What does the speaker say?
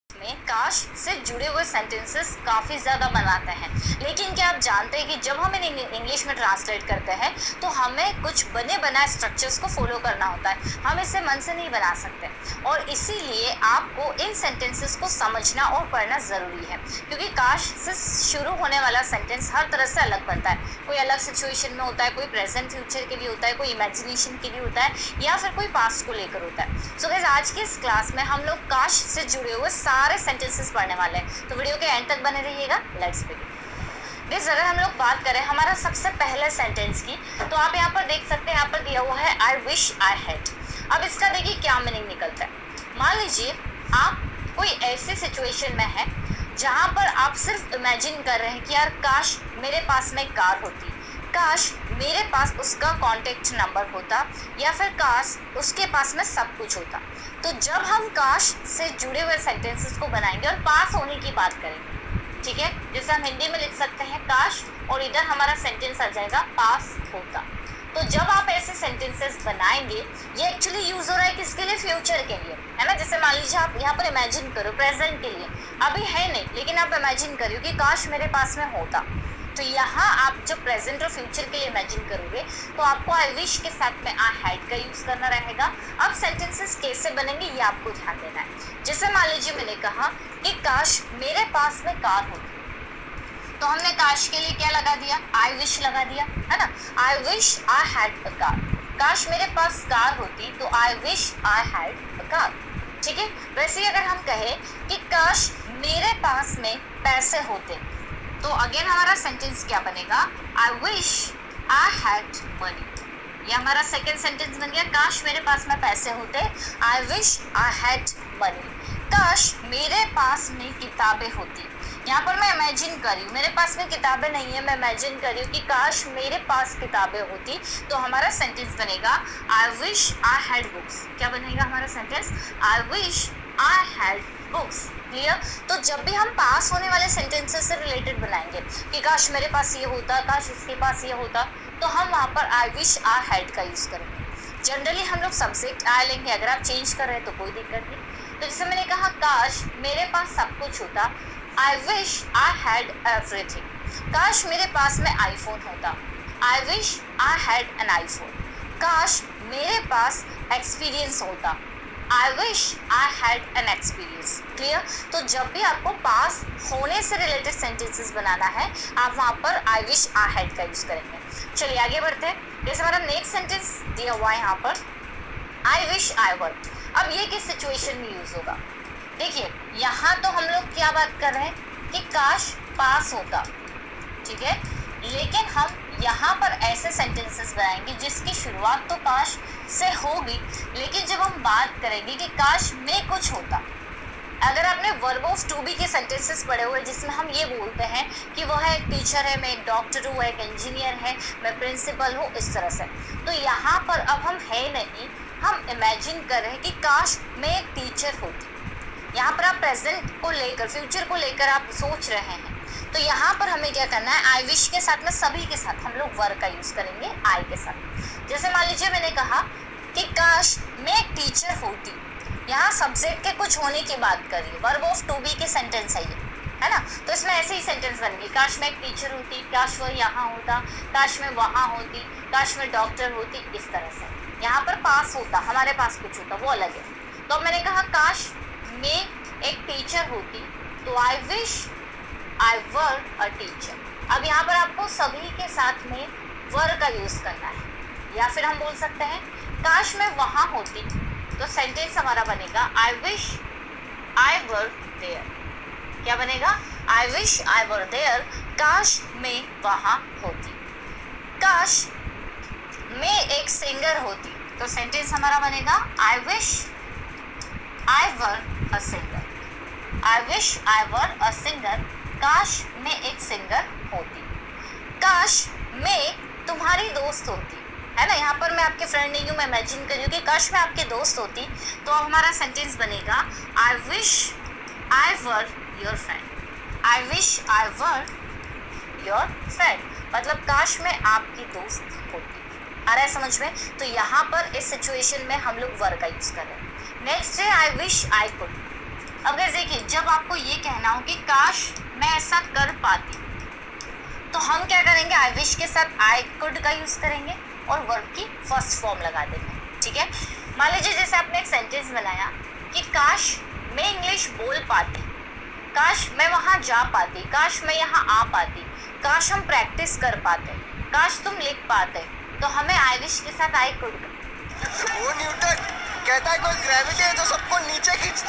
में काश से जुड़े हुए सेंटेंसेस काफ़ी ज़्यादा बनाते हैं, लेकिन क्या आप जानते हैं कि जब हम इन्हें इंग्लिश में ट्रांसलेट करते हैं तो हमें कुछ बने बनाए स्ट्रक्चर्स को फॉलो करना होता है, हम इसे मन से नहीं बना सकते। और इसीलिए आपको इन सेंटेंसेस को समझना और पढ़ना ज़रूरी है, क्योंकि काश से शुरू होने वाला सेंटेंस हर तरह से अलग बनता है। कोई अलग सिचुएशन में होता है, कोई प्रेजेंट फ्यूचर के लिए होता है, कोई इमेजिनेशन के लिए होता है, या फिर कोई पास्ट को लेकर होता है। सो गाइस, आज की इस क्लास में हम लोग काश से जुड़े हुए सारे सेंटेंसेस पढ़ने वाले हैं, तो वीडियो के एंड तक बने रहिएगा। Let's begin. गाइस, अगर हम लोग बात करें हमारा सबसे पहले सेंटेंस की, तो आप यहाँ पर देख सकते हैं, यहाँ पर दिया हुआ है आई विश आई हैड। अब इसका देखिए क्या मीनिंग निकलता है। मान लीजिए आप कोई ऐसी सिचुएशन में है जहाँ पर आप सिर्फ इमेजिन कर रहे हैं कि यार काश मेरे पास में कार होती, काश मेरे पास उसका कॉन्टेक्ट नंबर होता, या फिर काश उसके पास में सब कुछ होता। तो जब हम काश से जुड़े हुए सेंटेंसेस को बनाएंगे और पास होने की बात करेंगे, ठीक है, जैसे हम हिंदी में लिख सकते हैं काश, और इधर हमारा सेंटेंस आ जाएगा पास होता। तो जब आप ऐसे सेंटेंसेस बनाएंगे, ये एक्चुअली यूज हो रहा है किसके लिए? फ्यूचर के लिए, है ना। जैसे मान लीजिए आप यहाँ पर इमेजिन करो प्रेजेंट के लिए, अभी है नहीं, लेकिन आप इमेजिन करो कि काश मेरे पास में होता। तो यहाँ आप जब प्रेजेंट और फ्यूचर के लिए इमेजिन करोगे तो आपको आई विश के साथ में आई हैड का यूज़ करना रहेगा। अब सेंटेंसेस कैसे बनेंगे ये आपको ध्यान देना है। जैसे मान लीजिए मैंने कहा कि काश मेरे पास में कार होती, तो हमने काश के लिए क्या लगा दिया? आई विश लगा दिया, है ना। I wish I had a car, काश मेरे पास कार होती तो I wish I had a car, ठीक है। वैसे ही अगर हम कहें कि काश मेरे पास में पैसे होते, तो अगेन हमारा सेंटेंस क्या बनेगा? I wish I had money. ये हमारा सेकेंड सेंटेंस बन गया, काश मेरे पास में पैसे होते, I wish I had money. काश मेरे पास में किताबें होती, यहाँ पर मैं इमेजिन कर रही हूँ, मेरे पास में किताबें नहीं है, मैं इमेजिन कर रही हूँ कि काश मेरे पास किताबें होती, तो हमारा सेंटेंस बनेगा I wish I had books. क्या बनेगा हमारा sentence? I wish I had books. Clear? तो जब भी हम पास होने वाले सेंटेंसेस से रिलेटेड बनाएंगे कि काश मेरे पास ये होता, काश उसके पास ये होता, तो हम वहाँ पर आई विश आई हैड का यूज़ करेंगे। जनरली हम लोग सब्जेक्ट आई लेंगे, अगर आप चेंज कर रहे हैं तो कोई दिक्कत नहीं। तो जैसे मैंने कहा काश मेरे पास सब कुछ होता, I wish I had everything. काश मेरे पास में आईफोन होता, I wish I had an iPhone. काश मेरे पास एक्सपीरियंस होता, I wish I had an experience. Clear? तो जब भी आपको पास होने से रिलेटेड सेंटेंसेस बनाना है, आप वहाँ पर आई विश आई हैड का यूज़ करेंगे। चलिए आगे बढ़ते हैं। जैसे हमारा नेक्स्ट सेंटेंस दिया हुआ है यहाँ पर, आई विश आई वर। अब ये किस सिचुएशन में यूज़ होगा? देखिए, यहाँ तो हम लोग क्या बात कर रहे हैं कि काश पास होता, ठीक है, लेकिन हम यहाँ पर ऐसे सेंटेंसेस बनाएंगे जिसकी शुरुआत तो काश से होगी, लेकिन जब हम बात करेंगे कि काश में कुछ होता, अगर आपने वर्ब ऑफ टू बी के सेंटेंसेस पढ़े हुए जिसमें हम ये बोलते हैं कि वह एक टीचर है, मैं एक डॉक्टर हूँ, एक इंजीनियर है, मैं प्रिंसिपल हूँ, इस तरह से, तो यहाँ पर अब हम है नहीं, हम इमेजिन कर रहे हैं कि काश मैं एक टीचर होती। यहाँ पर आप प्रेजेंट को लेकर, फ्यूचर को लेकर आप सोच रहे हैं, तो यहाँ पर हमें क्या करना है? आई विश के साथ में सभी के साथ हम लोग वर्ब का यूज़ करेंगे, आई के साथ। जैसे मान लीजिए मैंने कहा कि काश मैं एक टीचर होती, यहाँ सब्जेक्ट के कुछ होने की बात करिए, वर्ब ऑफ टू बी के सेंटेंस है ये, है ना। तो इसमें ऐसे ही सेंटेंस बनेंगे, काश मैं एक टीचर होती, काश वह यहाँ होता, काश मैं वहाँ होती, काश मैं डॉक्टर होती, इस तरह से। यहाँ पर पास होता, हमारे पास कुछ होता, वो अलग है। तो अब मैंने कहा काश मैं एक टीचर होती, तो I wish I were a teacher. अब यहाँ पर आपको सभी के साथ में वर का यूज़ करना है, या फिर हम बोल सकते हैं काश मैं वहाँ होती, तो सेंटेंस हमारा बनेगा I wish I were there. क्या बनेगा? I wish I were there, काश मैं वहाँ होती। काश मैं एक सिंगर होती, तो सेंटेंस हमारा बनेगा I wish I were a singer. I wish I were a singer, काश मैं एक सिंगर होती। काश मैं तुम्हारी दोस्त होती, है ना। यहाँ पर मैं आपके फ्रेंड नहीं हूँ, मैं इमेजिन कर रही हूँ कि काश मैं आपके दोस्त होती, तो अब हमारा सेंटेंस बनेगा I wish I were your friend. I wish I were your friend, मतलब काश मैं आपकी दोस्त होती। आ रहा है समझ में? तो यहाँ पर इस सिचुएशन में हम लोग वर का यूज़ कर रहे हैं। नेक्स्ट है आई विश आई कुड। अब गाइस देखिए, जब मतलब आपको ये कहना हो कि काश मैं ऐसा कर पाती, तो हम क्या करेंगे, आई विश के साथ आई कुड का यूज़ करेंगे और वर्ब की फर्स्ट फॉर्म लगा देंगे। ठीक है, मान लीजिए जैसे आपने एक सेंटेंस बनाया कि काश मैं इंग्लिश बोल पाती, काश मैं वहाँ जा पाती, काश मैं यहाँ आ पाती, काश हम प्रैक्टिस कर पाते, काश तुम लिख पाते, तो हमें आई विश के साथ आई कुड। वो न्यूटन कहता है कोई ग्रेविटी है जो सबको नीचे खींचता है।